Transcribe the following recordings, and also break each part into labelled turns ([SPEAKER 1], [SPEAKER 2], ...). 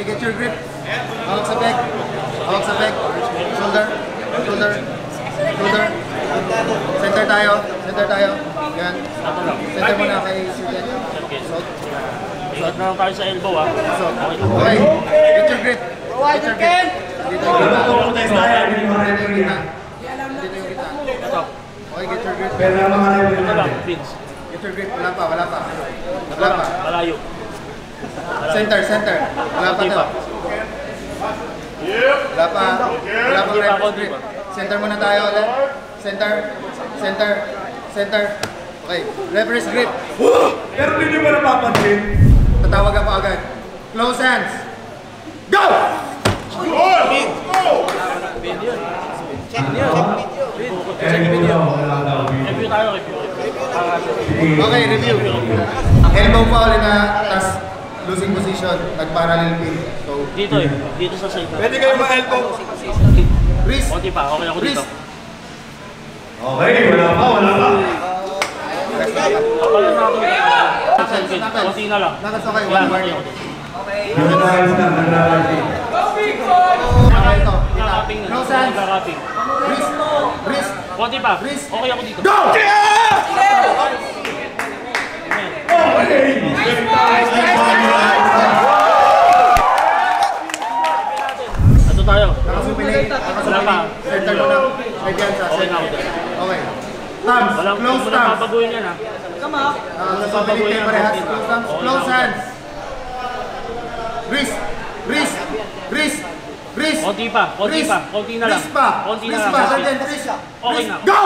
[SPEAKER 1] Get your grip. Hawak sa peg. Hawak sa peg. Shoulder. Shoulder. Shoulder. Center tayo. Center tayo. Yan. Center muna kay Sir Ken.
[SPEAKER 2] Ingat na lang tayo sa elbow ha.
[SPEAKER 1] Okay. Get your grip. Get your grip. Dito yung kita. Dito yung kita. Dito yung kita. Okay, get your grip.
[SPEAKER 2] Ito lang, Vince.
[SPEAKER 1] Get your grip. Wala pa, wala pa. Wala pa.
[SPEAKER 2] Malayo.
[SPEAKER 1] Center, center. Wala pa to. Wala pa. Wala pa reference grip. Center muna tayo ulit. Center. Center. Center. Okay. Reference grip.
[SPEAKER 3] Pero hindi mo napapansin.
[SPEAKER 1] Tatawag ako agad. Close hands. Go!
[SPEAKER 2] Review tayo, review.
[SPEAKER 1] Okay, review. Elbow foul na tas losing position. Nag-parallel pin. So,
[SPEAKER 2] Dito eh. Dito sa side.
[SPEAKER 3] Pwede kayo ma-elbow.
[SPEAKER 1] wrist.
[SPEAKER 2] Konti pa. Okay ako dito.
[SPEAKER 1] Wrist.
[SPEAKER 3] Okay, wala pa, wala pa.
[SPEAKER 2] Kapala na ako. Konti na lang.
[SPEAKER 1] Nakas okay, one warning.
[SPEAKER 3] Analyze na, analyze.
[SPEAKER 1] Okay, ito.
[SPEAKER 2] Nakaping.
[SPEAKER 1] Close hands.
[SPEAKER 2] Nakaping.
[SPEAKER 1] Wrist. Wrist.
[SPEAKER 2] Konti pa.
[SPEAKER 1] Wrist.
[SPEAKER 2] Okay ako dito.
[SPEAKER 1] Go!
[SPEAKER 2] Ato tayo.
[SPEAKER 1] Nakasupilay.
[SPEAKER 2] Wala pa.
[SPEAKER 1] Center mo lang. Right yan sa
[SPEAKER 2] Okay na ako
[SPEAKER 1] center.
[SPEAKER 2] dito.
[SPEAKER 1] Okay. Thumbs.
[SPEAKER 2] Walang
[SPEAKER 1] Close thumbs.
[SPEAKER 2] papaguhin yan ha.
[SPEAKER 1] Nakasupilay kayo parehas. Close thumbs. Close hands. Wrist. Wrist. Wrist. Wrist.
[SPEAKER 2] Konti pa. Konti pa. Konti na lang.
[SPEAKER 1] Wrist pa.
[SPEAKER 2] Konti na
[SPEAKER 1] Wrist
[SPEAKER 2] lang.
[SPEAKER 1] pa. Ganyan. Wrist.
[SPEAKER 2] Okay na.
[SPEAKER 1] Go!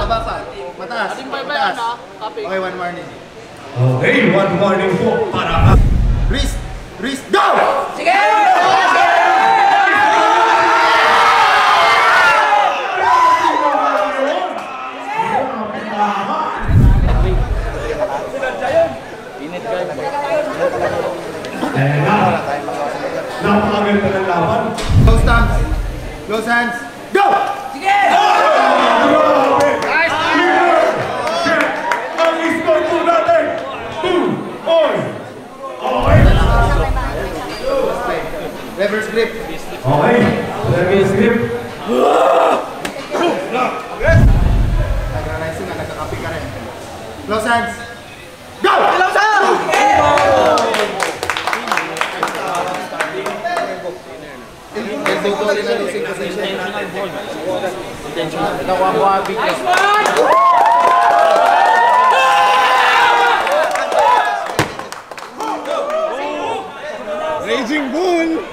[SPEAKER 1] Baba pa. Mataas. Mataas. Okay, one warning.
[SPEAKER 3] Okay, one warning po para
[SPEAKER 1] Wrist. Wrist. Go!
[SPEAKER 4] Sige!
[SPEAKER 3] napakaganda ng laban.
[SPEAKER 1] Close thumbs. Close hands. Go!
[SPEAKER 4] Sige!
[SPEAKER 3] Nice! Ang score po natin, 2-all. Okay.
[SPEAKER 1] Reverse grip.
[SPEAKER 3] Okay. Reverse grip.
[SPEAKER 1] Nag-analyzing na, nagkakapi ka rin. Close hands. Go! Elbow to in a losing position.
[SPEAKER 2] Intentional ball. Intentional.
[SPEAKER 1] Nakuha big.
[SPEAKER 3] Raging Bull.